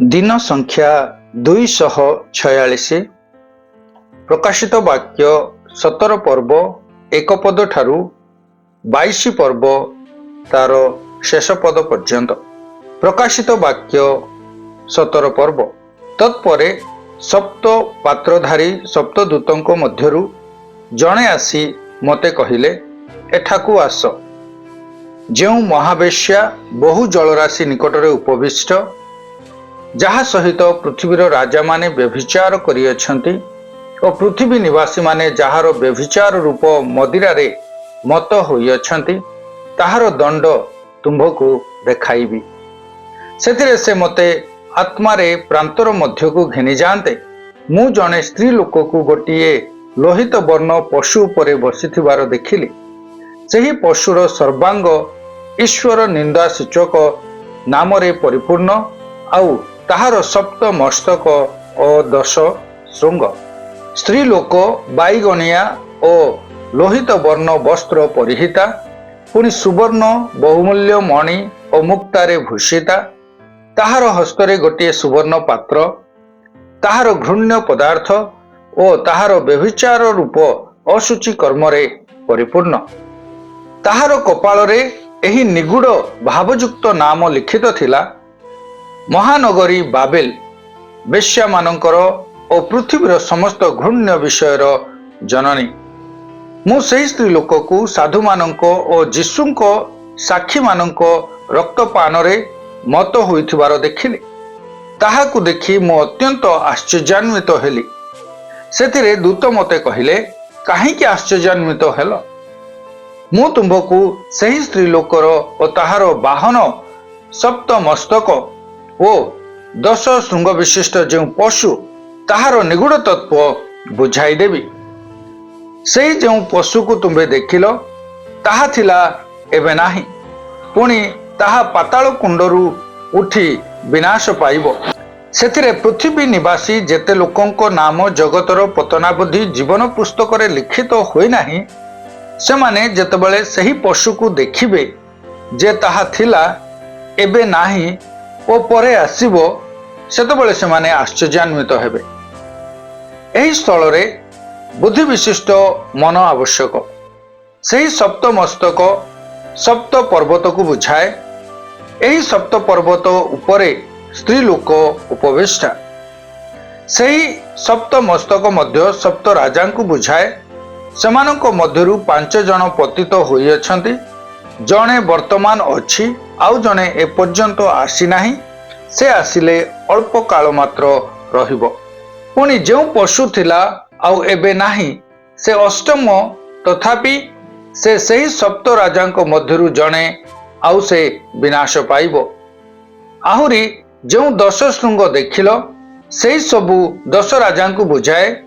दिन संख्या 246 प्रकाशित वाक्य 17 पर्व एक पद ठारू 22 पर्व तार शेष पद पर्यंत। प्रकाशित वाक्य 17 पर्व तत्परे सप्त पात्रधारी सप्तदूतों मध्यरु जणे आसी मते कहिले, एठाकू आस, जो महावेश्या बहु जलराशि निकटरे उपविष्ट, जहा सहित पृथ्वीर राजा माने व्यभिचार करियछंती और पृथ्वी निवासी माने जहार व्यभिचार रूप मदिरा रे मत होइयछंती, ताहार दंड तुम्भकु देखाइबी। सेतिरे से मते आत्मारे प्रांतर मध्यकु घेनी जाते, मु जने स्त्री लोककु गोटिए लोहित वर्ण पशु उपरे बसिथिबार देखिली। सेही पशुर सर्वांग ईश्वर निंदा सूचक नामरे परिपूर्ण, आउ ताहार सप्त मस्तक और 10 श्रृंग। स्त्री लोक बाईगणिया और लोहित वर्ण वस्त्र परिहिता, पुनि सुवर्ण बहुमूल्य मणि और मुक्तारे भूषिता। ताहार हस्तरे गोटे सुवर्ण पात्र, ताहार घृण्य पदार्थ और ताहार व्यभिचार रूप अशुचि कर्मरे परिपूर्ण। ताहार कपाଳରେ एही निगूढ़ भावयुक्त नाम लिखित थिला, महानगरी बाबेल, बेश्या मानकर और पृथ्वीर समस्त घृण्य विषयर जननी। मु सही स्त्री लोककु साधु मानक और जीशुंक साक्षी मानक रक्तपान रे मत होइथिबार देखिली। ताहाकु देखि मु अत्यंत आश्चर्यान्वित हेली। सेतिरे दूत मते कहिले, काहेकि आश्चर्यान्वित हेल? मु तुम्भकु सही स्त्री लोकर और ताहार वाहन सप्त मस्तक ओ 10 श्रृंग विशिष्ट जो पशु ताहार निगूढ़ तत्व बुझाई देवी। से जो पशु को तुम्हें देखिल, ताहा थिला एबे नाही, पुणी ताहा पाताल कुंडरू उठी विनाश पाइब। सेथिरे पृथ्वी निवासी जेते लोकंको नाम जगतर पतनावधि जीवन पुस्तक रे लिखित होई नाही, सेमाने जेतेबेले सही पशु को देखिबे जे ताहा थिला एबे नाही ओ परे आसीबो, सेतेबेले सेमाने आश्चर्यान्वित हेबे। एही स्थल रे बुद्धि विशिष्ट मन आवश्यक। सही सप्त मस्तक सप्त पर्वत को बुझाए। एही सप्त पर्वत उपरे स्त्री लोक उपविष्टा। सही सप्त मस्तक मध्य सप्त राजा को बुझाए। सेमानक मध्यरु 5 जन पतित होई अछंती, जणे वर्तमान अछि आउ जणे एपर्यंत आसी नाही। से आसिले अल्प काल मात्र रहिबो। पुणी जो पशु थिला आउ एबे नाही, से अष्टम, तथापि से सही सप्त राजांक मध्यरु जणे आउ से विनाश पाइबो। आहुरी जो 10 श्रृंग देखिल, सेही सबु 10 राजांकु बुझाए।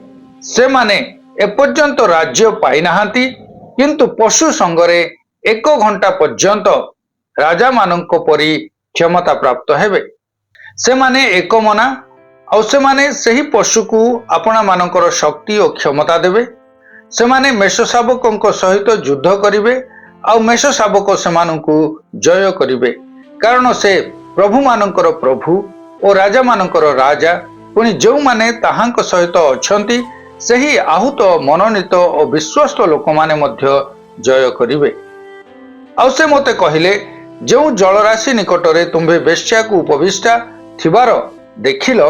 से माने एपर्यंत राज्य पाई नाहांती, किंतु पशु संगरे 1 घंटा पर्यंत राजा मानक परी क्षमता प्राप्त हेबे। से माने एक मना, और से माने सही पशु को अपना मानकर शक्ति और क्षमता देवे। से माने मेष शावकों सहित युद्ध करिवे, और मेष शावक से मानकु जय करिवे, कारण से प्रभु मानकर प्रभु और राजा मानकर राजा। पुणी जो माने ताहांक सहित अछंती, सही आहूत मनोनीत और विश्वस्त लोक माने मध्य जय करिवे। आउ से मते कहिले, जो जलराशि निकटरे तुम्भे बेश्या को उपविष्टा थिबार देखिल,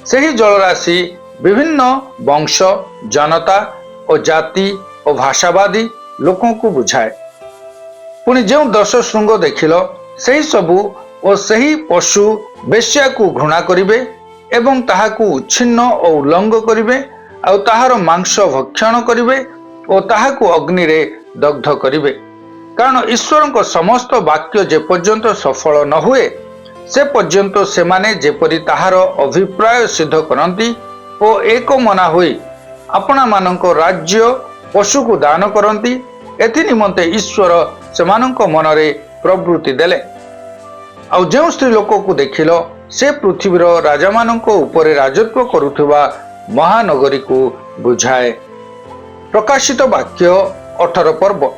सही जलराशि विभिन्न वंश, जनता और जाति और भाषावादी लोकों को बुझाए। पुणी जो 10 श्रृंग देखिल, सही सबु और सही पशु बेश्या को घृणा करिवे एवं ताहाकु उच्छिन्न और उल्लंघ करिवे, और ताहार मांस भक्षण करिवे और ताहाकु अग्नि रे दग्ध करिवे। कारण ईश्वर को समस्त वाक्य जे पर्यंत सफल न हुए, से पर्यंत सेमाने जेपरि ताहार अभिप्राय सिद्ध करंती और एक मना होई अपना मानक राज्य पशु को दान करंती। एथि निमंते ईश्वर सेमानक मनरे प्रवृत्ति देले। आउ जो स्त्री लोक को देखिल, से पृथ्वीर राजा मानक उपरे राजत्व करुथिबा महानगरी को बुझाए। प्रकाशित वाक्य 18 पर्व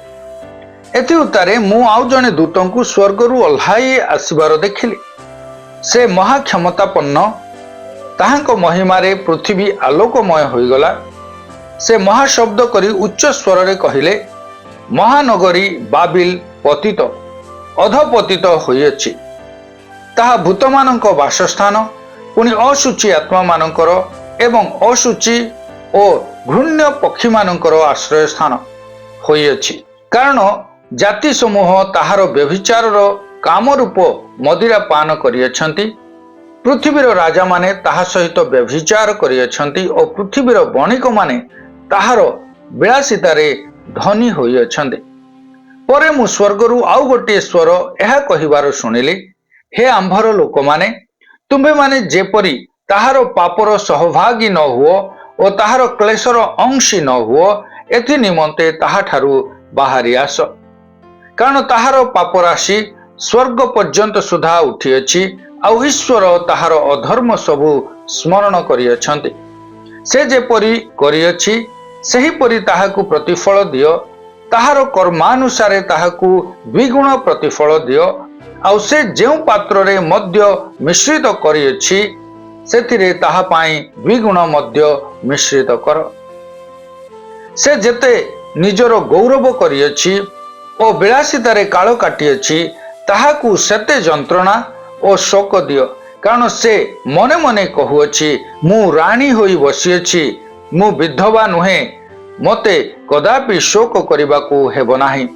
एथि उतारे मु आउ जने दूतंकु स्वर्गरु ओल्हाई आसिबार देखिली। से महाक्षमतापन्न ताहांको महिमारे पृथ्वी आलोकमय होईगला। से महाशब्द करी उच्च स्वर रे कहिले, महानगरी बाबिल पतित अधपतित होइछि। ताहा भूतमानंक वासस्थान, पुनि अशुचि आत्मा मानकर एवं अशुचि ओ घृण्य पक्षी मानकर आश्रय स्थान होइछि। कारण जाति समूह ताहार व्यभिचारर काम रूप मदिरा पान करियछन्ति। पृथ्वीर राजा माने ताहा सहित व्यभिचार करियछन्ति और पृथ्वीर बणिक माने ताहार विलासितारे धनी होइछन्ति। परे मु स्वर्गरु आउ गोटे स्वर एहा कहिबार शुणिली, हे आंभर लोक माने, तुम्भे माने जेपरी ताहार पापर सहभागी न हुओ और ताहार क्लेशर अंशी न हुओ, एथि निमंते ताहा ठारू बाहरी आस। कारण ताहार पाप राशि स्वर्ग पर्यंत सुधा उठिअछि, आउ ईश्वर ताहार अधर्म सबु स्मरण करिअछन्ति। से जेपरी करिअछि सेहीपरि ताहाकु प्रतिफल दियो, ताहार कर्मानुसारे ताहाकु द्विगुण प्रतिफल दियो। आउ से जेउ पात्र रे मध्य मिश्रित करिअछि सेथिरे ताहा पाई द्विगुण मध्य मिश्रित कर। से जेते निजर गौरव करिअछि ओ विलासितारे काल काटिअछि, ताहाकु सेते जंत्रणा ओ शोक दियो। कारण से मने मने कहुअछि, मु राणी होई बसिअछि, मु विधवा नुहे, मते कदापि शोक करिबाकु हेबो नाही।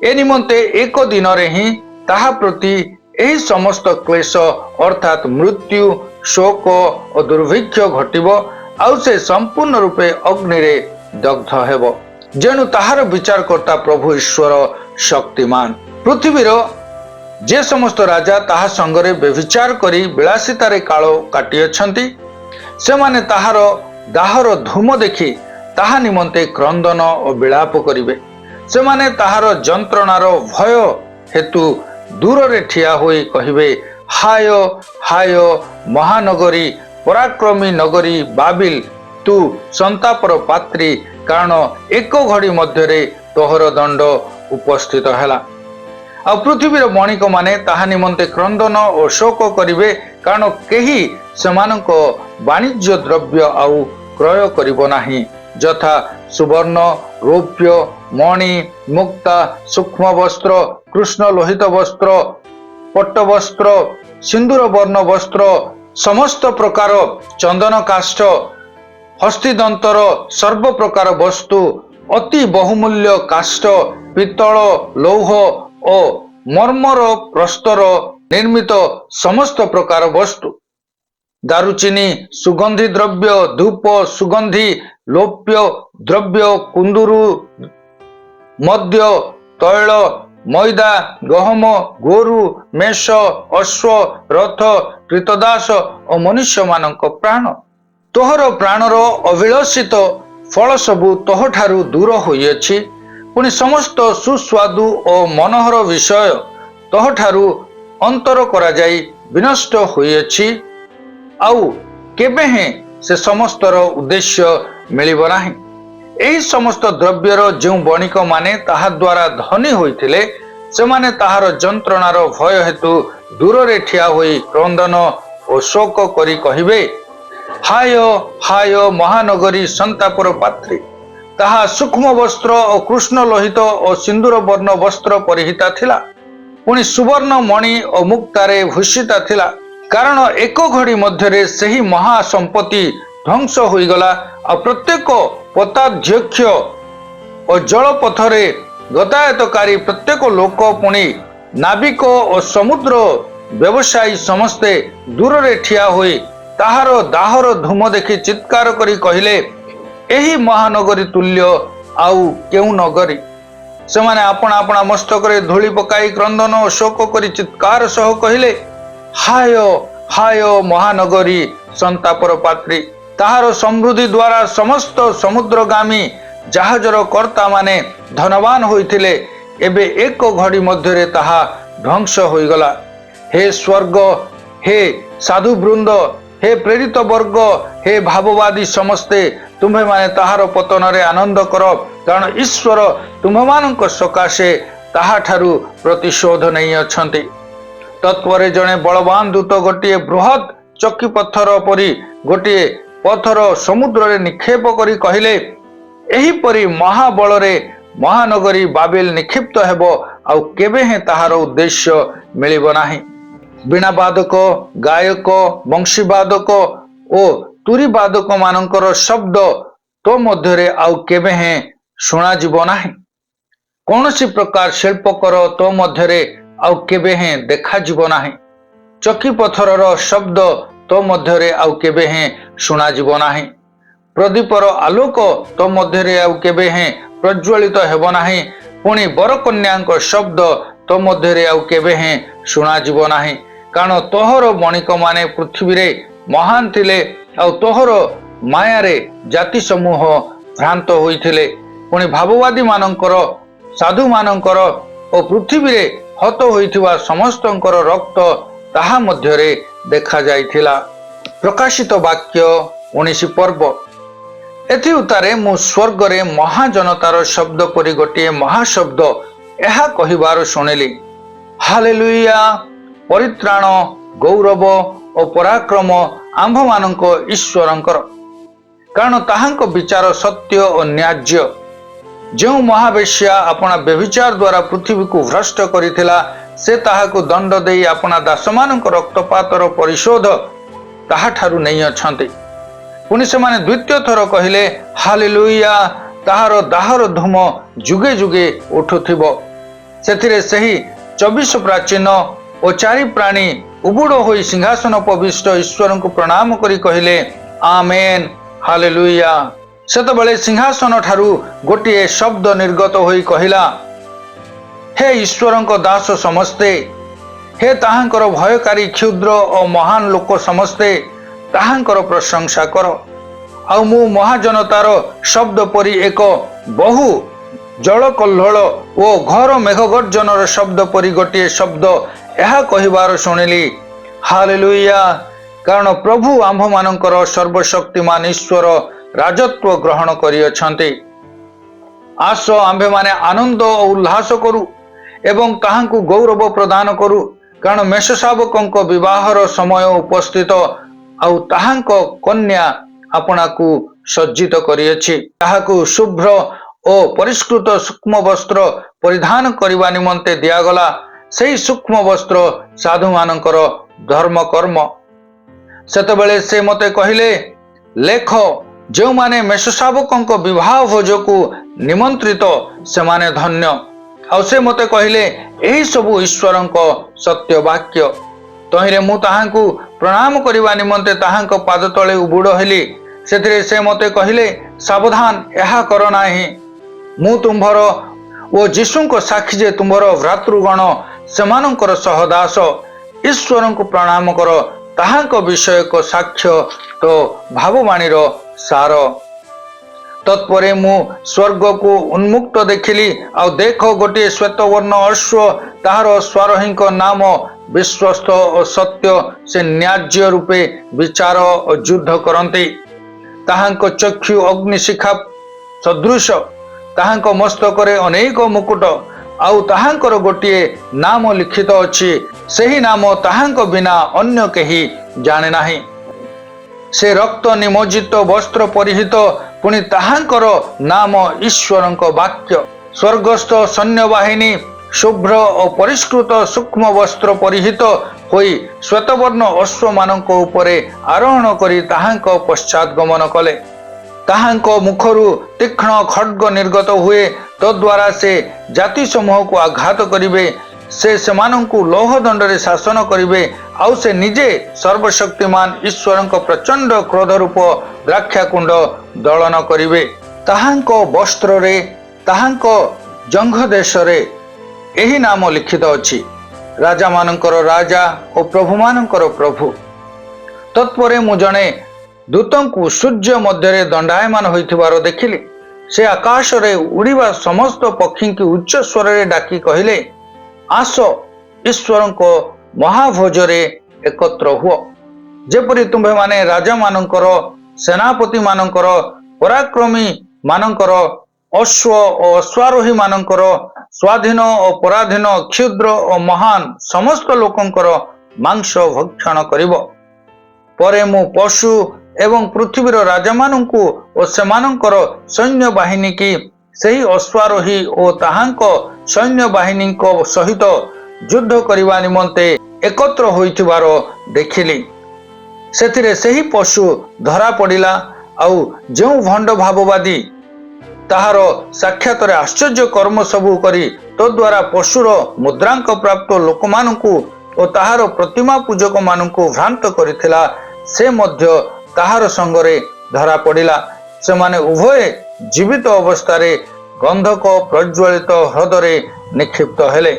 ए निमंते एक दिन रे ही ताहा प्रति एही समस्त क्लेश अर्थात मृत्यु, शोक और दुर्भिक्ष घटिबो, आउ से संपूर्ण रूपे अग्नि रे दग्ध हेबो। जेनु ताहार विचार करता प्रभु ईश्वर शक्तिमान। पृथ्वीर जे समस्त राजा ताहा संगरे व्यभिचार करी विलासितारे काल काटिअछन्ति, सेमाने ताहार दाहर धूम देखि ताहा निमंते क्रंदन और विलाप करिवे। सेमाने ताहार जंत्रणार भय हेतु दूर रे ठिया होई कहिवे, हाय हाय महानगरी, पराक्रमी नगरी बाबिल, तू संतापर पात्री। कारण एक घड़ी मध्य तोहर दंड उपस्थित हैला। आ पृथ्वीर बणिक माने ताहा निमंते क्रंदन और शोक करिवे। कारण केही सेमानक वाणिज्य द्रव्य आउ क्रय करिबो नाही, यथा सुवर्ण, रौप्य, मणि, मुक्ता, सूक्ष्म वस्त्र, कृष्ण लोहित वस्त्र, पट्ट वस्त्र, सिंदूर वर्ण वस्त्र, समस्त प्रकार चंदन काष्ठ, हस्तिदंतर सर्व प्रकार वस्तु, अति बहुमूल्य काष्ठ, पित्तल, लौह और मर्मर प्रस्तर निर्मित समस्त प्रकार वस्तु, दारुचिनी, सुगंधी द्रव्य, धूप, सुगंधी, लोप्य द्रव्य, कुंदुरु, मद्य, तैल, मैदा, गहम, गोरु, मेष, अश्व, रथ, कृतदास और मनुष्य मानक प्राण। तोहर प्राणर अविलषित फल सबु तोह ठारू दूर होइछि। पुनि समस्त सुस्वादु और मनोहर विषय तोह ठारू अंतर करा जाई विनष्ट होइछि। आउ केबे हे से समस्तर उद्देश्य मिलिबो नाही। एही समस्त द्रव्यर जो बणिक माने ताहा द्वारा धनी होइथिले, सेमाने ताहार जंत्रणार भय हेतु दूर रे ठिया होई क्रंदन और शोक करी कहिवे, हाय हाय महानगरी संतापर पात्री। ताहा सूक्ष्म वस्त्र और कृष्ण लोहित और सिंदूर वर्ण वस्त्र परिहिता थिला, पुनि सुवर्ण मणि और मुक्तारे भूषिता थिला। कारण एक घड़ी मध्य सही महासंपत्ति ध्वंस होईगला। आ प्रत्येक पताध्यक्ष और जलपथरे गतायतकारी प्रत्येक लोक, पुनि नाविक और समुद्र व्यवसायी समस्ते दूर रे ठिया होई ताहार दाहर धूम देखि चित्कार करी कहिले, एही महानगरी तुल्य आउ केउ नगरी। सेमाने आपण आपण मस्तक रे धूली पकाई क्रंदन और शोक करी चित्कार सह कहिले, हाय हाय महानगरी संतापर पात्री। ताहार समृद्धि द्वारा समस्त समुद्रगामी जहाजर कर्ता माने धनवान होइथिले, एबे एक घड़ी मध्य ताहा ध्वंस होइगला। हे स्वर्ग, हे साधु वृंद, हे प्रेरित वर्ग, हे भाववादी समस्ते, तुम्हें माने ताहार पतन रे आनंद कर। कारण ईश्वर तुम्हें मानक सकाशे ताहा ठारू प्रतिशोध नहीं अछंती। ତତ୍ପରେ ଜଣେ ବଳବାନ ଦୂତ ଗୋଟିଏ ବୃହତ୍ ଚକି ପଥର ପରି ଗୋଟିଏ ପଥର ସମୁଦ୍ରରେ ନିକ୍ଷେପ କରି କହିଲେ, ଏହିପରି ମହାବଳରେ ମହାନଗରୀ ବାବିଲ ନିକ୍ଷିପ୍ତ ହେବ, ଆଉ କେବେ ହେଁ ତାହାର ଉଦ୍ଦେଶ୍ୟ ମିଳିବ ନାହିଁ। ବୀଣାବାଦକ, ଗାୟକ, ବଂଶୀବାଦକ ଓ ତୁରୀବାଦକ ମାନଙ୍କର ଶବ୍ଦ ତୋ ମଧ୍ୟରେ ଆଉ କେବେ ହେଁ ଶୁଣାଯିବ ନାହିଁ। କୌଣସି ପ୍ରକାର ଶିଳ୍ପକର ତୋ ମଧ୍ୟରେ ଆଉ କେବେ ହେଁ ଦେଖାଯିବ ନାହିଁ। ଚକି ପଥରର ଶବ୍ଦ ତୋ ମଧ୍ୟରେ ଆଉ କେବେ ହେଁ ଶୁଣାଯିବ ନାହିଁ। ପ୍ରଦୀପର ଆଲୋକ ତୋ ମଧ୍ୟରେ ଆଉ କେବେ ହେଁ ପ୍ରଜ୍ୱଳିତ ହେବ ନାହିଁ। ପୁଣି ବରକନ୍ୟାଙ୍କ ଶବ୍ଦ ତୋ ମଧ୍ୟରେ ଆଉ କେବେ ହେଁ ଶୁଣାଯିବ ନାହିଁ। କାରଣ ତୋହର ବଣିକମାନେ ପୃଥିବୀରେ ମହାନ ଥିଲେ, ଆଉ ତୋହର ମାୟାରେ ଜାତି ସମୂହ ଭ୍ରାନ୍ତ ହୋଇଥିଲେ। ପୁଣି ଭାବବାଦୀ ମାନଙ୍କର, ସାଧୁମାନଙ୍କର ଓ ପୃଥିବୀରେ ହତ ହୋଇଥିବା ସମସ୍ତଙ୍କର ରକ୍ତ ତାହା ମଧ୍ୟରେ ଦେଖାଯାଇଥିଲା। ପ୍ରକାଶିତ ବାକ୍ୟ 19 ପର୍ବ। ଏଥି ଉତ୍ତାରେ ମୁଁ ସ୍ୱର୍ଗରେ ମହାଜନତାର ଶବ୍ଦ ପରି ଗୋଟିଏ ମହାଶବ୍ଦ ଏହା କହିବାର ଶୁଣିଲି, ହାଲେଲୁୟା! ପରିତ୍ରାଣ, ଗୌରବ ଓ ପରାକ୍ରମ ଆମ୍ଭମାନଙ୍କ ଈଶ୍ୱରଙ୍କର, କାରଣ ତାହାଙ୍କ ବିଚାର ସତ୍ୟ ଓ ନ୍ୟାଯ୍ୟ। ଯେଉଁ ମହାବେଶ୍ୟା ଆପଣା ବ୍ୟଭିଚାର ଦ୍ୱାରା ପୃଥିବୀକୁ ଭ୍ରଷ୍ଟ କରିଥିଲା, ସେ ତାହାକୁ ଦଣ୍ଡ ଦେଇ ଆପଣା ଦାସମାନଙ୍କ ରକ୍ତପାତର ପରିଶୋଧ ତାହାଠାରୁ ନେଇଅଛନ୍ତି। ପୁଣି ସେମାନେ ଦ୍ୱିତୀୟ ଥର କହିଲେ, ହାଲେଲୁୟା! ତାହାର ଦାହର ଧୂମ ଯୁଗେ ଯୁଗେ ଉଠୁଥିବ। ସେଥିରେ ସେହି 24 ପ୍ରାଚୀନ ଓ 4 ପ୍ରାଣୀ ଉବୁଡ଼ ହୋଇ ସିଂହାସନ ଉପବିଷ୍ଟ ଈଶ୍ୱରଙ୍କୁ ପ୍ରଣାମ କରି କହିଲେ, ଆମେନ୍, ହାଲେଲୁୟା। ସେତେବେଳେ ସିଂହାସନ ଠାରୁ ଗୋଟିଏ ଶବ୍ଦ ନିର୍ଗତ ହୋଇ କହିଲା, ହେ ଈଶ୍ୱରଙ୍କ ଦାସ ସମସ୍ତେ, ହେ ତାହାଙ୍କର ଭୟକାରୀ କ୍ଷୁଦ୍ର ଓ ମହାନ ଲୋକ ସମସ୍ତେ, ତାହାଙ୍କର ପ୍ରଶଂସା କର। ଆଉ ମୁଁ ମହାଜନତାର ଶବ୍ଦ ପରି ଏକ ବହୁ ଜଳକଲ୍ଲୋଳ ଓ ଘୋର ମେଘଗର୍ଜନର ଶବ୍ଦ ପରି ଗୋଟିଏ ଶବ୍ଦ ଏହା କହିବାର ଶୁଣିଲି, ହାଲେଲୁୟା! କାରଣ ପ୍ରଭୁ ଆମ୍ଭମାନଙ୍କର ସର୍ବଶକ୍ତିମାନ ଈଶ୍ୱର ରାଜତ୍ୱ ଗ୍ରହଣ କରିଅଛନ୍ତି। ଆସ ଆମ୍ଭେମାନେ ଆନନ୍ଦ ଓ ଉଲ୍ଲାସ କରୁ ଏବଂ ତାହାଙ୍କୁ ଗୌରବ ପ୍ରଦାନ କରୁ, କାରଣ ମେଷଶାବକଙ୍କ ବିବାହର ସମୟ ଉପସ୍ଥିତ, ଆଉ ତାହାଙ୍କ କନ୍ୟା ଆପଣାକୁ ସଜ୍ଜିତ କରିଅଛି। ତାହାକୁ ଶୁଭ୍ର ଓ ପରିଷ୍କୃତ ସୂକ୍ଷ୍ମ ବସ୍ତ୍ର ପରିଧାନ କରିବା ନିମନ୍ତେ ଦିଆଗଲା। ସେହି ସୂକ୍ଷ୍ମ ବସ୍ତ୍ର ସାଧୁମାନଙ୍କର ଧର୍ମକର୍ମ। ସେତେବେଳେ ସେ ମୋତେ କହିଲେ, ଲେଖ, ଯେଉଁମାନେ ମେଷଶାବକଙ୍କ ବିବାହ ଭୋଜକୁ ନିମନ୍ତ୍ରିତ, ସେମାନେ ଧନ୍ୟ। ଆଉ ସେ ମୋତେ କହିଲେ, ଏହି ସବୁ ଈଶ୍ୱରଙ୍କ ସତ୍ୟ ବାକ୍ୟ। ତହିଁରେ ମୁଁ ତାହାଙ୍କୁ ପ୍ରଣାମ କରିବା ନିମନ୍ତେ ତାହାଙ୍କ ପାଦ ତଳେ ଉବୁଡ଼ ହେଲି। ସେଥିରେ ସେ ମୋତେ କହିଲେ, ସାବଧାନ, ଏହା କର ନାହିଁ। ମୁଁ ତୁମ୍ଭର ଓ ଯୀଶୁଙ୍କ ସାକ୍ଷୀ ଯେ ତୁମ୍ଭର ଭ୍ରାତୃଗଣ ସେମାନଙ୍କର ସହଦାସ। ଈଶ୍ୱରଙ୍କୁ ପ୍ରଣାମ କର, ତାହାଙ୍କ ବିଷୟକ ସାକ୍ଷ୍ୟ ତ ଭାବବାଣୀର ସାର। ତତ୍ପରେ ମୁଁ ସ୍ୱର୍ଗକୁ ଉନ୍ମୁକ୍ତ ଦେଖିଲି, ଆଉ ଦେଖ, ଗୋଟିଏ ଶ୍ୱେତବର୍ଣ୍ଣ ଅଶ୍ୱ, ତାହାର ସ୍ୱାରୋହୀଙ୍କ ନାମ ବିଶ୍ୱସ୍ତ ଓ ସତ୍ୟ। ସେ ନ୍ୟାଯ୍ୟ ରୂପେ ବିଚାର ଓ ଯୁଦ୍ଧ କରନ୍ତି। ତାହାଙ୍କ ଚକ୍ଷୁ ଅଗ୍ନିଶିଖା ସଦୃଶ, ତାହାଙ୍କ ମସ୍ତକରେ ଅନେକ ମୁକୁଟ, ଆଉ ତାହାଙ୍କର ଗୋଟିଏ ନାମ ଲିଖିତ ଅଛି, ସେହି ନାମ ତାହାଙ୍କ ବିନା ଅନ୍ୟ କେହି ଜାଣେ ନାହିଁ। ସେ ରକ୍ତ ନିମଜ୍ଜିତ ବସ୍ତ୍ର ପରିହିତ, ପୁଣି ତାହାଙ୍କର ନାମ ଈଶ୍ୱରଙ୍କ ବାକ୍ୟ। ସ୍ୱର୍ଗସ୍ଥ ସୈନ୍ୟବାହିନୀ ଶୁଭ୍ର ଓ ପରିଷ୍କୃତ ସୂକ୍ଷ୍ମ ବସ୍ତ୍ର ପରିହିତ ହୋଇ ଶ୍ୱେତବର୍ଣ୍ଣ ଅଶ୍ୱମାନଙ୍କ ଉପରେ ଆରୋହଣ କରି ତାହାଙ୍କ ପଶ୍ଚାତ୍ ଗମନ କଲେ। ତାହାଙ୍କ ମୁଖରୁ ତୀକ୍ଷ୍ଣ ଖଡ୍ଗ ନିର୍ଗତ ହୁଏ, ତଦ୍ୱାରା ସେ ଜାତି ସମୂହକୁ ଆଘାତ କରିବେ। ସେ ସେମାନଙ୍କୁ ଲୌହଦଣ୍ଡରେ ଶାସନ କରିବେ, ଆଉ ସେ ନିଜେ ସର୍ବଶକ୍ତିମାନ ଈଶ୍ୱରଙ୍କ ପ୍ରଚଣ୍ଡ କ୍ରୋଧରୂପ ଦ୍ରାକ୍ଷାକୁଣ୍ଡ ଦଳନ କରିବେ। ତାହାଙ୍କ ବସ୍ତ୍ରରେ, ତାହାଙ୍କ ଜଙ୍ଘଦେଶରେ ଏହି ନାମ ଲିଖିତ ଅଛି, ରାଜାମାନଙ୍କର ରାଜା ଓ ପ୍ରଭୁମାନଙ୍କର ପ୍ରଭୁ। ତତ୍ପରେ ମୁଁ ଜଣେ ଦୂତଙ୍କୁ ସୂର୍ଯ୍ୟ ମଧ୍ୟରେ ଦଣ୍ଡାୟମାନ ହୋଇଥିବାର ଦେଖିଲି। ସେ ଆକାଶରେ ଉଡ଼ିବା ସମସ୍ତ ପକ୍ଷୀଙ୍କୁ ଉଚ୍ଚ ସ୍ୱରରେ ଡାକି କହିଲେ, ଆସ, ଈଶ୍ୱରଙ୍କ ମହାଭୋଜରେ ଏକତ୍ର ହୁଅ। ଯେପରି ତୁମ୍ଭେମାନେ ରାଜାମାନଙ୍କର, ସେନାପତିମାନଙ୍କର, ପରାକ୍ରମୀ ମାନଙ୍କର अश्व और अश्वारोही मानकर स्वाधीन और पराधीन क्षुद्र और महान समस्त लोकंकर मांस भक्षण करिब। परे मु पशु एवं पृथ्वीर राजा मानंकु और सेमानंकर सैन्य बाहिनी की सही अश्वारोही और ताहांक सैन्य बाहिनी को सहित युद्ध करने निमंते एकत्र होइथिबार देखिली। सेथिरे सही पशु धरा पड़िला आउ जो भंड भाववादी ताहार साक्षात आश्चर्य कर्म सबू करी तो द्वारा पशुर मुद्रांक प्राप्त लोक मानकु और ताहार प्रतिमा पूजक मानकु भ्रांत करिथिला से मध्य ताहार संगरे धरा पड़िला। सेमाने उभय जीवित अवस्था गंधक प्रज्वलित ह्रदरे निक्षिप्त हेले।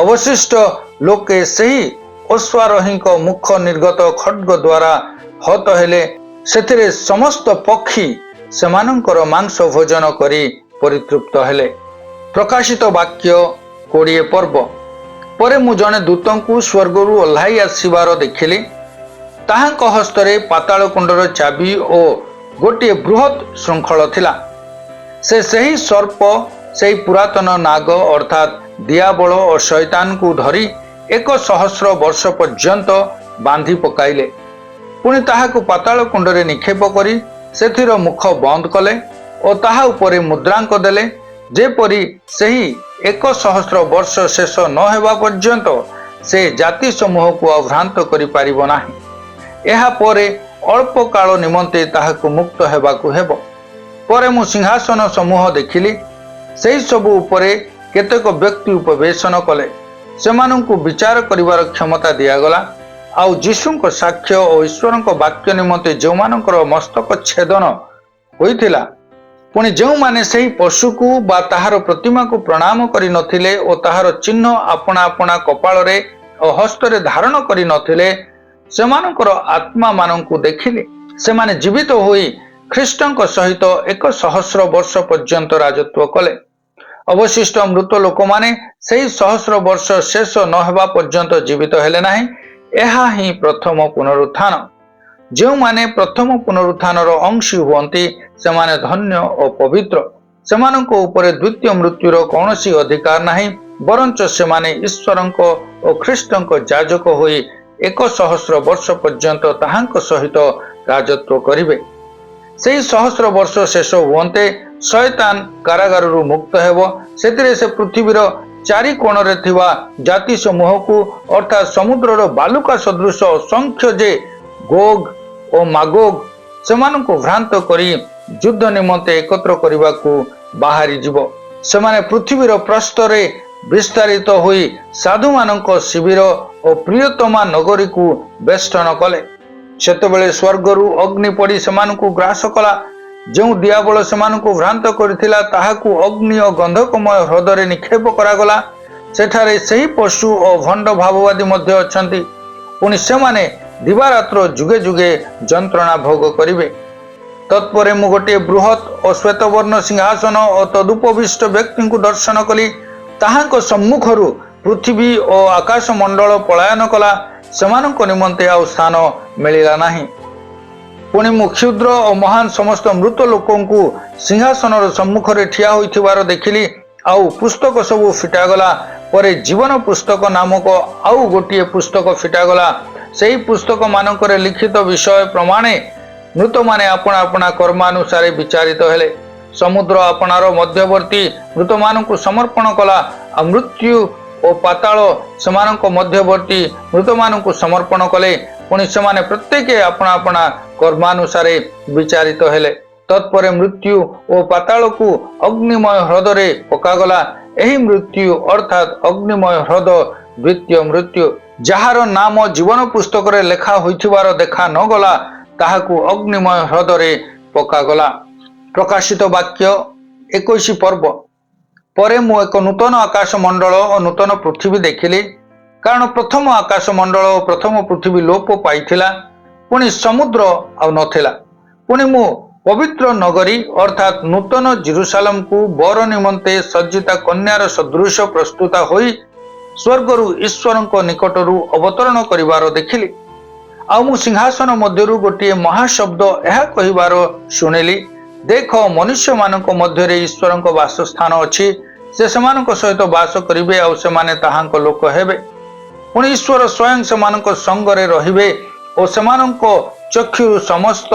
अवशिष्ट लोके सही अश्वारोही मुख निर्गत खड्ग द्वारा हत हेले। सेथिरे समस्त पक्षी सेमानंकर मांस भोजन करी परितृप्त हेले। प्रकाशित वाक्य 20 पर्व। परे मु जने दूतंकु स्वर्गरु ओह्लाई आसिबार देखिली। ताहांक हस्तरे पाताल कुंडर चाबी और गोटे बृहत श्रृंखल थिला। से सही सर्प सही पुरातन नाग अर्थात दियाबल और शैतान को धरी 100 वर्ष पर्यंत बांधी पकाइले। पुणी ताहाकु पाताल कुंडरे निक्षेप करी सेथिर मुख बंद कले और ताहा उपरे मुद्रांक देले, जेपरी सही 100 वर्ष शेष न हेबा पर्यंत से जाति समूह को अभ्रांत करि पारिबो नाही। एहा परे अल्प काल निमंते ताहाकु मुक्त हेबाकु हेबो। परे मु सिंहासन समूह देखिली। सेही सबु उपरे केतेक व्यक्ति उपवेशन कले। सेमानंकु विचार करिवार क्षमता दियागला। आउ जीशुंक साक्ष्य और ईश्वरंक वाक्य निमंते जो मानकर मस्तक छेदन होइथिला, पुणी जो माने सही पशु को बा ताहार प्रतिमा को प्रणाम करि नथिले और ताहार चिन्ह आपना आपना कपाଳରେ और हस्तरे धारण करि नथिले, सेमानकर आत्मा मानंकु देखिले। सेमाने जीवित होई ख्रीष्टंक सहित 100 वर्ष पर्यंत राजत्व कले। अवशिष्ट मृत लोक माने सही 100 वर्ष शेष न हेबा पर्यंत जीवित हेले नाही। एहा ही प्रथम पुनरुत्थान। जो माने प्रथम पुनरुत्थानर अंशी हुअन्ति सेमाने धन्य और पवित्र। सेमानंको उपरे द्वितीय मृत्युर कौनसी अधिकार नाही, बरंच सेमाने ईश्वरंक और ख्रीष्टंक याजक होई 100 वर्ष पर्यंत ताहांक सहित राजत्व करिवे। सेही 100 वर्ष शेष हुअन्ते शैतान कारागारु मुक्त हेबो। सेतिरे से पृथ्वीर चारि कोणरे थिबा जाति समूह को अर्थात समुद्रर बालुका सदृश असंख्य जे गोग और मागोग सेमानंको भ्रांत करी युद्ध निमंते एकत्र करिबाकू बाहारी जीवो। सेमाने पृथ्वीर प्रस्तरे विस्तारित होई साधु मानक शिविर और प्रियतमा नगरी को बेष्टन कले। सेतेबेले स्वर्गरु अग्नि पड़ी सेमानकु ग्रास कला। जो दियाबल सेमानकु भ्रांत करथिला ताहाकु अग्नि और गंधकमय ह्रदरे निक्षेप करागला। सेठारे सही पशु और भंड भाववादी मध्य अछंती। पुणी सेमाने दिवारात्र जुगे जुगे जंत्रणा भोग करिवे। तत्परे मु गोटे बृहत और श्वेतवर्ण सिंहासन और तदुपविष्ट व्यक्ति को दर्शन कली। ताहांक सम्मुखरु पृथ्वी और आकाश मंडल पलायन कला। सेमानंक निमंते आउ स्थान मिलिला नाही। पुणी मु क्षुद्र और महान समस्त मृत लोकंकु सिंहासन सम्मुख रे ठिया होइथिबार देखिली। आउ पुस्तक सबु फिटागला। परे जीवन पुस्तक नामक आउ गोटे पुस्तक फिटागला। सेही पुस्तक मानकरे लिखित विषय प्रमाणे मृत माने अपना अपना कर्मानुसारे विचारित हेले। समुद्र अपनार मध्यवर्ती मृत मानकु समर्पण कला। मृत्यु और पाताल सेमानक मध्यवर्ती मृत मानकु समर्पण कले। पुणी सेमाने प्रत्येक अपना अपना कर्मानुसारे विचारित हेले। तत्परे मृत्यु और पाताल को अग्निमय ह्रदरे पकागला। एही मृत्यु अर्थात अग्निमय ह्रद द्वितीय मृत्यु, जहार नाम जीवन पुस्तक रे लेखा होइथिबार देखा न गला, ताहाकु अग्निमय ह्रदरे पकागला। प्रकाशित वाक्य 21 पर्व। परे मु एक नूतन आकाश मंडल और नूतन पृथ्वी देखिली, कारण प्रथम आकाश मंडल और प्रथम पृथ्वी लोप पाइथिला। पुणी समुद्र आ नथिला। पुणी मु पवित्र नगरी अर्थात नूतन जेरुसालेम को बर निमंते सज्जिता कन्यार सदृश प्रस्तुता होई स्वर्गरु ईश्वरंक निकटरू अवतरण करिवार देखिली। आ मु सिंहासन मध्यरु गोटे महाशब्द यह कहिबार शुणिली, देख मनुष्य मानक मध्य ईश्वर वासस्थान अच्छी से सहित बास करेंगे और सेमाने ताहांक लोक हेबे। पुणी ईश्वर स्वयं सेमानक संगरे रहिबे और सेमानक चक्षु समस्त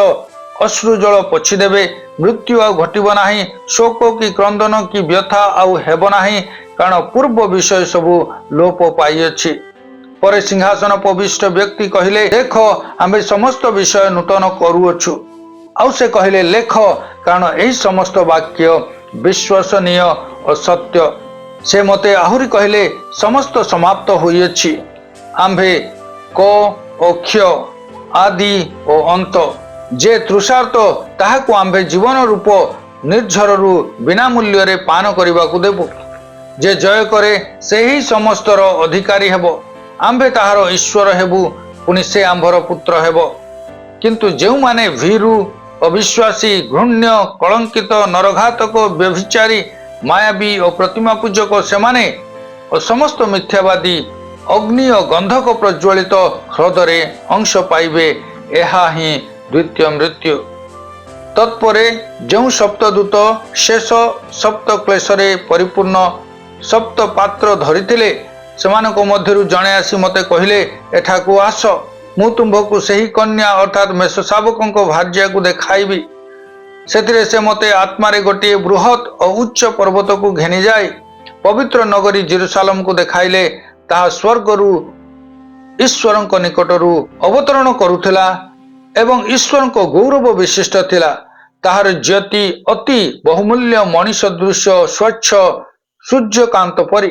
अश्रु जल पोछीदेवे। मृत्यु आउ घटिब नाही, शोक कि क्रंदन कि व्यथा आउ हेब नाही, कारण पूर्व विषय सबु लोप पाइअछि। परे सिंहासन उपविष्ट व्यक्ति कहिले, देख आमे समस्त विषय नूतन करूअछु। आउ से कहिले, लेख, कारण एही समस्त वाक्य विश्वसनीय और सत्य। से मते आहुरी कहिले, समस्त समाप्त होइअछि। आम्भे क ओ क्ष, आदि ओ अंत, जे तृषार्थ ताहाकु आम्भे जीवन रूप निर्झरु बिना मूल्य रे पान करिबाकु देबु। जे जय करे से ही समस्तर अधिकारी हेबो। आम्भे ताहार ईश्वर हेबु, पुनि से आम्भर पुत्र हेबो। किंतु जेउ माने भीरु, अविश्वासी, घृण्य, कलंकित, नरघातक, व्यभिचारी, मायावी और प्रतिमा पूजक सेमाने और समस्त मिथ्यावादी अग्नि और गंधक प्रज्वलित ह्रदरे अंश पाइबे। एहा ही द्वितीय मृत्यु। तत्परे जो सप्तदूत शेष सप्त क्लेशरे परिपूर्ण सप्त पात्र धरिथिले, सेमानक मध्यरु जणे आसी मते कहिले, एठाकु आस, मु तुम्भकु सेही कन्या अर्थात मेषशाबकंक भार्या को देखाइबी। सेथिरे से मते आत्मारे गोटे बृहत और उच्च पर्वत को घेनी जाए पवित्र नगरी जेरुसालेम को देखाइले। ताहा स्वर्गरु ईश्वरंक निकटरु अवतरण करुथिला एवं ईश्वरंक गौरव विशिष्ट थिला। ताहार ज्योति अति बहुमूल्य मणि सदृश स्वच्छ सूर्यकांत परि।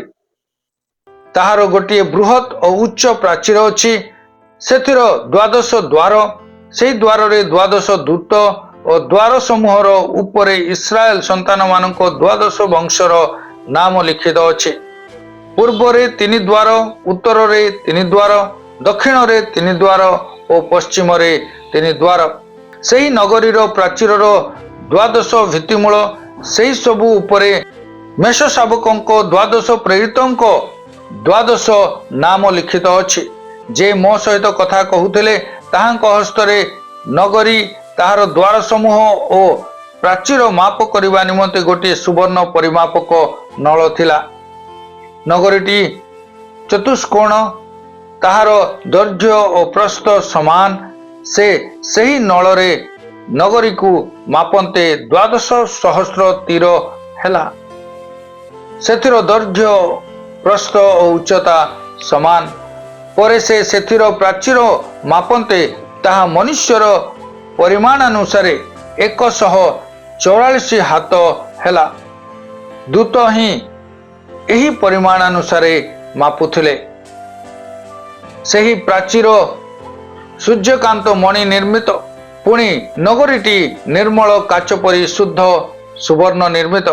ताहार गोटे बृहत और उच्च प्राचीर अछि, सेथिर 12 द्वार, सेही द्वार रे 12 दूत और द्वार समूहर उपरे इस्राएल संतान मानक 12 वंशर नाम लिखित अछि। पूर्व रे 3 द्वार, उत्तर रे 3 द्वार, दक्षिण रे 3 द्वार और पश्चिम रे 3 द्वार। सेही नगरीर प्राचीरर 12 भित्तिमूल, सेही सबु उपरे मेषशाबकंक 12 प्रेरितंक 12 नाम लिखित अछि। जे मो सहित कथा कहूथिले ताहांक हस्तरे नगरी, ताहार द्वार समूह और प्राचीर माप करिबा निमंते गोटे सुवर्ण परिमापक नल थिला। नगरीटी चतुष्कोण, ताहार दैर्घ्य और प्रस्थ समान। से सही नलरे नगरी को मापन्ते 12 सहस्र तीर हेला। सेथिर दैर्घ्य, प्रस्थ और उच्चता समान। परे से सेथिर प्राचीर मापन्ते ताहा मनुष्यर परिमाणानुसारे 144 हाथ हेला। दूत ही एही परिमाणानुसारे मापुथिले। सेही प्राचीर सूर्यकांत मणि निर्मित। पुणी नगरीटी निर्मल काच परि शुद्ध सुवर्ण निर्मित।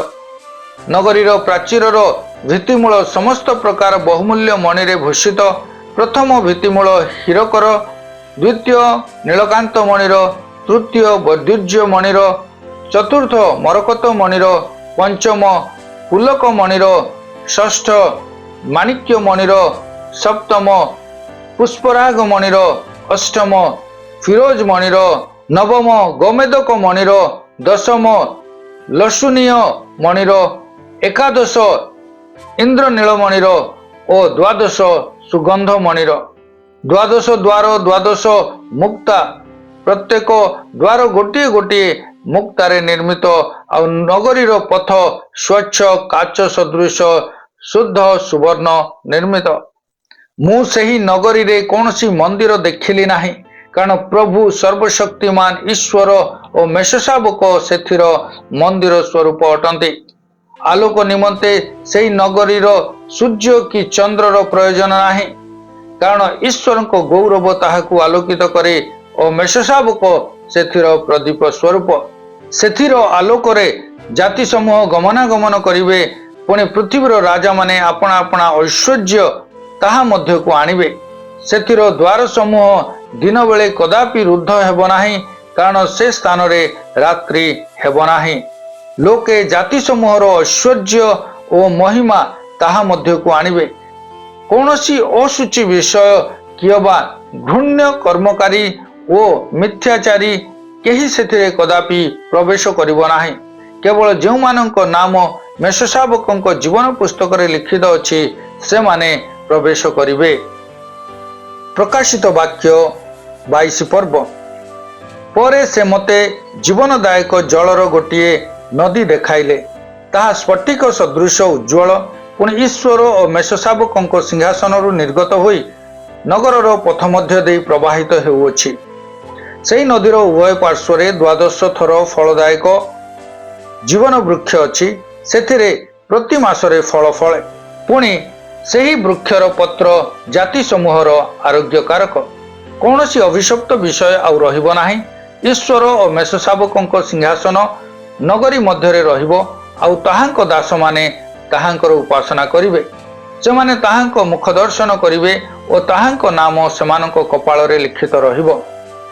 नगरीर प्राचीरर भित्तिमूल समस्त प्रकार बहुमूल्य मणिरे भूषित। प्रथम भित्तिमूल हीरकर, द्वितीय नीलकांत मणिर, तृतीय वैदुर्य मणिर, चतुर्थ मरकत मणिर, पंचम पुलक मणिर, षष्ठ माणिक्य मणिर, सप्तम पुष्पराग मणिर, अष्टम फिरोज मणिर, नवम गोमेदक मणिर, दशम लसुनीय मणिर, एकादश इंद्रनील मणिर और द्वादश सुगंध मणिर। 12 द्वार 12 मुक्ता, प्रत्येक द्वार गोटे गोटे मुक्तारे निर्मित। आ नगरीर पथ स्वच्छ काच सदृश शुद्ध सुवर्ण निर्मित। मु सही नगरी रे कौनसी मंदिर देखिली नाही, कारण प्रभु सर्वशक्तिमान ईश्वर और मेषशाबक सेथिर मंदिर स्वरूप अटंती। आलोक निमंते सही नगरीर सूर्य कि चंद्रर प्रयोजन नाही, कारण ईश्वर को गौरव ताहाकु आलोकित करे और मेषशाबक सेथिर प्रदीप स्वरूप। सेथिर आलोक रे जाति समूह गमनागमन करिवे। पुणी पृथ्वीर राजा माने अपना अपना ऐश्वर्य ताहा मध्य को आनिबे। सेथिर द्वार समूह दिन बेले कदापि रुद्ध हेब नाही, कारण से स्थान रे रात्रि हेब नाही। लोके जाति समूहर ऐश्वर्य और महिमा ताहा मध्य को आनिबे। कौनसी अशुचि विषय कियबा घृण्य कर्मकारी ओ मिथ्याचारी केही सेथिरे कदापि प्रवेश करिब नाही। केवल जो नाम मेषशाबक जीवन पुस्तक रे लिखित अछि से माने प्रवेश करिवे। प्रकाशित वाक्य 22 पर्व। परे से मते जीवनदायक जलर गोटिए नदी देखाइले, ताहा स्फटिक सदृश उज्ज्वल, पुणी ईश्वर और मेषशाबक सिंहासन निर्गत होई नगर पथ मध्य दे प्रवाहित हेउछि। सेही नदीर उभय पार्श्व 12 थर फलदायक जीवन वृक्ष अछि, सेथिरे प्रति मासरे फल फले। पुणी सेही वृक्षर पत्र जाति समूहर आरोग्यकारक। कौनसी अभिशप्त विषय आउ रहिब नाही। ईश्वर और मेषशाबक सिंहासन नगरी मध्यरे रहिबो, आउ ताहांक दास माने ताहांकर उपासना करिवे। सेमाने ताहांक मुख दर्शन करिवे और ताहांक नाम सेमानक कपाଳରେ लिखित रहिबो।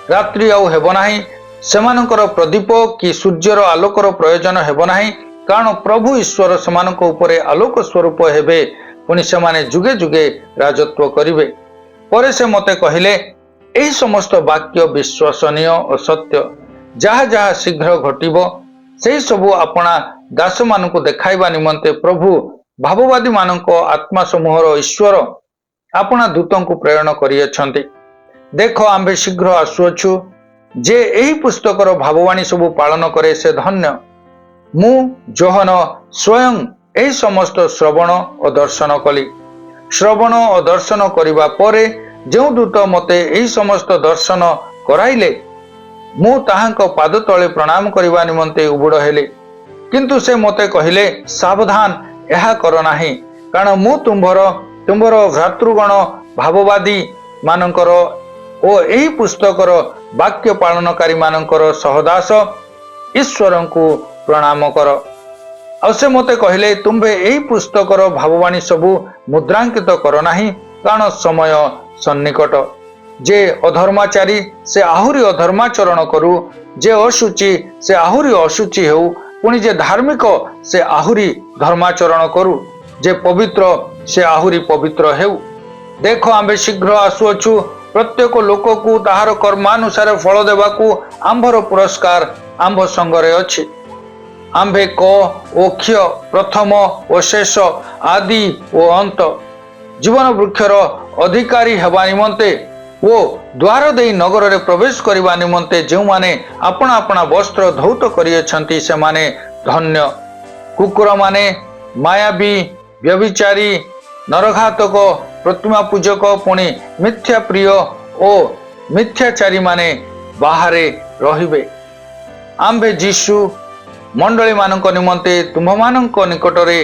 रात्रि आउ हेब नाही, सेमानकर प्रदीप कि सूर्यर आलोकर प्रयोजन हेब नाही, कारण प्रभु ईश्वर सेमानक उपरे आलोक स्वरूप हेबे, पुणी सेमाने जुगे जुगे राजत्व करिवे। परे से मते कहिले, एही समस्त वाक्य विश्वसनीय और सत्य। जहा जहा शीघ्र घटिबो सेही सबु अपना दास मानकु देखाइबा निमंते प्रभु भाववादी मानक आत्मा समूहर ईश्वर अपना दूतंकु प्रेरण करियछन्ति। देख आम्भे शीघ्र आसुअछु, जे एही पुस्तकर भाववाणी सबु पालन करे से धन्य। मु जोहन स्वयं एही समस्त श्रवण और दर्शन कली। श्रवण और दर्शन करिबा परे जो दूत मते एही समस्त दर्शन कराइले, मु ताहांक पाद तले प्रणाम करिबा निमंते उबुड़ हेले। किंतु से मते कहिले, सावधान, एहा कर नाही, कारण मु तुम्भर भ्रातृगण भाववादी मानकर ओ एही पुस्तकर वाक्य पालनकारी मानकर सहदास ईश्वरंकु प्रणाम कर। आ से मते कहिले, तुम्भे एही पुस्तकर भाववाणी सबु मुद्रांकित कर नाही, कारण समय सन्निकट। जे अधर्माचारी से आहुरी अधर्माचरण करू, जे अशुचि से आहुरी अशुचि हेउ, पुणी जे धार्मिक से आहुरी धर्माचरण करू, जे पवित्र से आहुरी पवित्र हेउ। देख आम्भे शीघ्र आसुअछु, प्रत्येक लोक को ताहार कर्मानुसार फल देवाकू आंभर पुरस्कार आंभ संगरे अछि। आंभे क ओ क्ष, प्रथम ओ शेष, आदि ओ अंत, जीवन वृक्षर अधिकारी हेबा निमंते ओ द्वार देई नगर रे प्रवेश करिबा निमंते जो माने अपना अपना वस्त्र धौत करियछन्ति से माने धन्य। कुकुर माने, मायावी, व्यभिचारी, नरघातक, प्रतिमा पूजक, पुणी मिथ्या प्रिय ओ मिथ्याचारी माने बाहरे रहिबे। आम्भे जीशु मंडली मानक निमंते तुम्भमानक निकटरे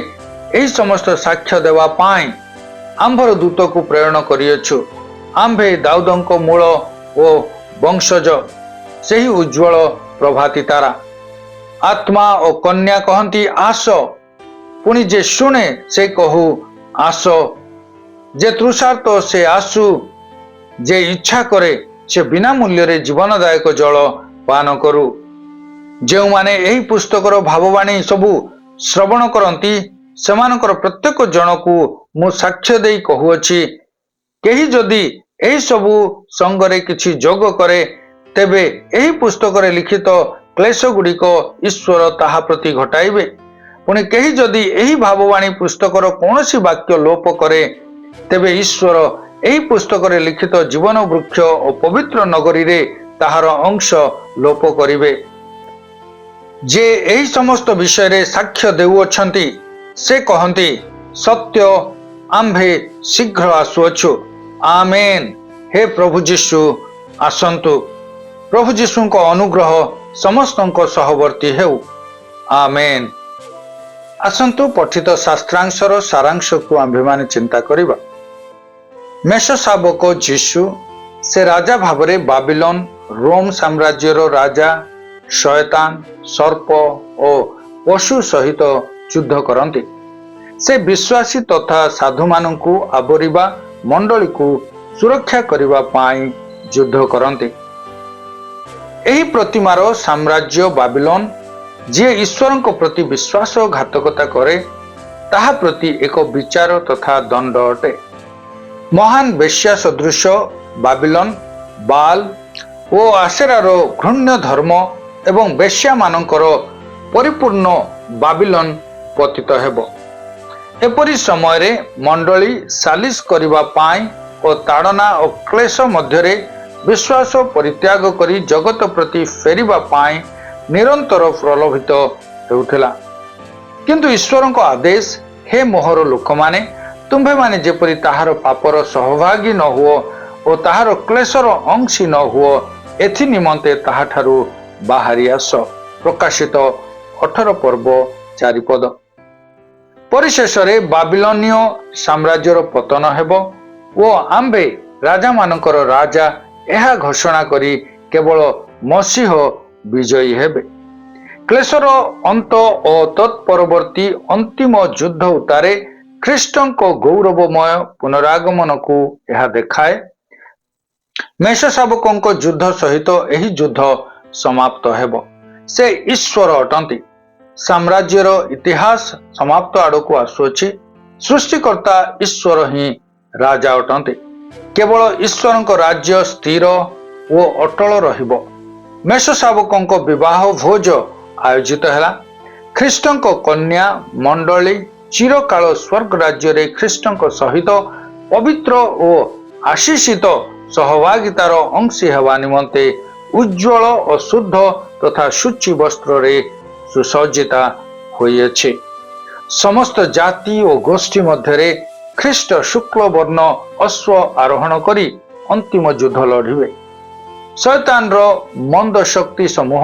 एही समस्त साक्ष्य देवा पाई आंभर दूत को प्रेरण करियछु। आम्भे दाऊदंक मूल ओ वंशज, सेही उज्ज्वल प्रभाती तारा। आत्मा और कन्या कहती आस, पुणी जे शुणे से कहू आस। जे तृषार्त से आसु, जे इच्छा करे से बिना मूल्य रे जीवनदायक जल पान करू। जो माने एही पुस्तकर भाववाणी सबु श्रवण करती सेमानकर प्रत्येक जन को मु साक्ष्य देई कहूअछि, केही जदि एही सबु संगरे किछि जोग करे, तेबे एही पुस्तक रे लिखित क्लेश गुड़िक ईश्वर ताहा प्रति घटाइबे। पुणी केही जदि एही भाववाणी पुस्तकर कौनसी वाक्य लोप करे, तेबे ईश्वर एही पुस्तक रे लिखित जीवन वृक्ष और पवित्र नगरी रे ताहार अंश लोप करिवे। जे एही समस्त विषय रे साक्ष्य देउअछन्ति से कहन्ति, सत्य, आम्भे शीघ्र आसुअछु। आमेन। हे प्रभु जीशु आसन्तु। प्रभु जीशुଙ୍କ अनुग्रह समस्तଙ୍କ सहवर्ती हेउ। आमेन। आसन्तु पठित शास्त्रांशर सारांश को आम्भेमाने चिंता करिबा। मेषशाबक जीशु से राजा भावरे बाबिलोन रोम साम्राज्यर राजा शयतान सर्प और पशु सहित युद्ध करती। से विश्वासी तथा साधु मानू आवरिबा मंडली को सुरक्षा करिबा पाई युद्ध करती। एही प्रतिमार साम्राज्य बाबिलोन जे ईश्वर प्रति विश्वासघातकता करे ताहा प्रति एक विचार तथा दंड अटे। महान वेश्या सदृश बाबिलोन बाल ଓ ଆସେରାର ଘୃଣ୍ୟ ଧର୍ମ ଏବଂ ବେଶ୍ୟାମାନଙ୍କର ପରିପୂର୍ଣ୍ଣ ବାବିଲନ ପତିତ ହେବ। ଏପରି ସମୟରେ ମଣ୍ଡଳୀ ସାଲିସ କରିବା ପାଇଁ ଓ ତାଡ଼ନା ଓ କ୍ଲେଶ ମଧ୍ୟରେ ବିଶ୍ୱାସ ପରିତ୍ୟାଗ କରି ଜଗତ ପ୍ରତି ଫେରିବା ପାଇଁ ନିରନ୍ତର ପ୍ରଲୋଭିତ ହେଉଥିଲା। କିନ୍ତୁ ଈଶ୍ୱରଙ୍କ ଆଦେଶ, ହେ ମୋହର ଲୋକମାନେ, ତୁମ୍ଭେମାନେ ଯେପରି ତାହାର ପାପର ସହଭାଗୀ ନ ହୁଅ ଓ ତାହାର କ୍ଲେଶର ଅଂଶୀ ନ ହୁଅ, ଏଥି ନିମନ୍ତେ ତାହାଠାରୁ ବାହାରି ଆସ। ପ୍ରକାଶିତ 18 ପର୍ବ 4 ପଦ। ପରିଶେଷରେ ବାବିଲନୀୟ ସାମ୍ରାଜ୍ୟର ପତନ ହେବ ଓ ଆମ୍ଭେ ରାଜାମାନଙ୍କର ରାଜା ଏହା ଘୋଷଣା କରି କେବଳ ମସିହ ବିଜୟୀ ହେବେ। କ୍ଲେଶର ଅନ୍ତ ଓ ତତ୍ପରବର୍ତ୍ତୀ ଅନ୍ତିମ ଯୁଦ୍ଧ ଉତ୍ତାରେ ଖ୍ରୀଷ୍ଟଙ୍କ ଗୌରବମୟ ପୁନରାଗମନକୁ ଏହା ଦେଖାଏ। ମେଷ ଶାବକଙ୍କ ଯୁଦ୍ଧ ସହିତ ଏହି ଯୁଦ୍ଧ ସମାପ୍ତ ହେବ। ସେ ଈଶ୍ୱର ଅଟନ୍ତି। ସାମ୍ରାଜ୍ୟର ଇତିହାସ ସମାପ୍ତ ଆଡ଼କୁ ଆସୁଅଛି। ସୃଷ୍ଟିକର୍ତ୍ତା ଈଶ୍ୱର ହିଁ ରାଜା ଅଟନ୍ତି। କେବଳ ଈଶ୍ୱରଙ୍କ ରାଜ୍ୟ ସ୍ଥିର ଓ ଅଟଳ ରହିବ। ମେଷ ଶାବକଙ୍କ ବିବାହ ଭୋଜ ଆୟୋଜିତ ହେଲା। ଖ୍ରୀଷ୍ଟଙ୍କ କନ୍ୟା ମଣ୍ଡଳୀ ଚିରକାଳ ସ୍ୱର୍ଗ ରାଜ୍ୟରେ ଖ୍ରୀଷ୍ଟଙ୍କ ସହିତ ପବିତ୍ର ଓ ଆଶୀଷିତ ସହଭାଗିତାର ଅଂଶୀ ହେବା ନିମନ୍ତେ ଉଜ୍ଜ୍ୱଳ ଓ ଶୁଦ୍ଧ ତଥା ସୂଚି ବସ୍ତ୍ରରେ ସୁସଜ୍ଜିତା ହୋଇଅଛି। ସମସ୍ତ ଜାତି ଓ ଗୋଷ୍ଠୀ ମଧ୍ୟରେ ଖ୍ରୀଷ୍ଟ ଶୁକ୍ଳ ବର୍ଣ୍ଣ ଅଶ୍ଵ ଆରୋହଣ କରି ଅନ୍ତିମ ଯୁଦ୍ଧ ଲଢ଼ିବେ। ଶୈତାନର ମନ୍ଦ ଶକ୍ତି ସମୂହ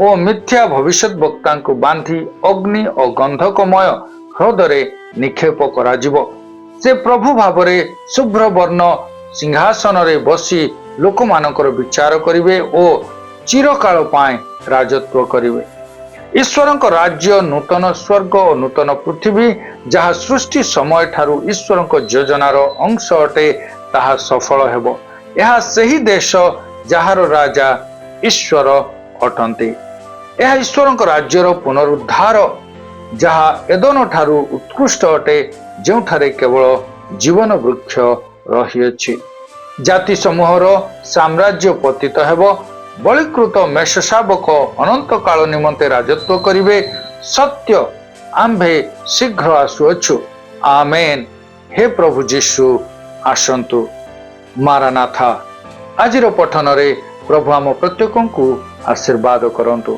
ଓ ମିଥ୍ୟା ଭବିଷ୍ୟତ ବକ୍ତାଙ୍କୁ ବାନ୍ଧି ଅଗ୍ନି ଓ ଗନ୍ଧକମୟ ହ୍ରଦରେ ନିକ୍ଷେପ କରାଯିବ। ସେ ପ୍ରଭୁ ଭାବରେ ଶୁଭ୍ର ବର୍ଣ୍ଣ ସିଂହାସନରେ ବସି ଲୋକମାନଙ୍କର ବିଚାର କରିବେ ଓ ଚିରକାଳ ପାଇଁ ରାଜତ୍ୱ କରିବେ। ଈଶ୍ୱରଙ୍କ ରାଜ୍ୟ ନୂତନ ସ୍ୱର୍ଗ ଓ ନୂତନ ପୃଥିବୀ, ଯାହା ସୃଷ୍ଟି ସମୟ ଠାରୁ ଈଶ୍ୱରଙ୍କ ଯୋଜନାର ଅଂଶ ଅଟେ, ତାହା ସଫଳ ହେବ। ଏହା ସେହି ଦେଶ ଯାହାର ରାଜା ଈଶ୍ୱର ଅଟନ୍ତି। ଏହା ଈଶ୍ୱରଙ୍କ ରାଜ୍ୟର ପୁନରୁଦ୍ଧାର, ଯାହା ଏଦନ ଠାରୁ ଉତ୍କୃଷ୍ଟ ଅଟେ, ଯେଉଁଠାରେ କେବଳ ଜୀବନ ବୃକ୍ଷ ରହିଅଛି। ଜାତି ସମୂହର ସାମ୍ରାଜ୍ୟ ପତିତ ହେବ। ବଳୀକୃତ ମେଷ ଶାବକ ଅନନ୍ତ କାଳ ନିମନ୍ତେ ରାଜତ୍ୱ କରିବେ। ସତ୍ୟ, ଆମ୍ଭେ ଶୀଘ୍ର ଆସୁଅଛୁ। ଆମେନ୍। ହେ ପ୍ରଭୁ ଯୀଶୁ, ଆସନ୍ତୁ। ମାରାନାଥା। ଆଜିର ପଠନରେ ପ୍ରଭୁ ଆମ ପ୍ରତ୍ୟେକଙ୍କୁ ଆଶୀର୍ବାଦ କରନ୍ତୁ।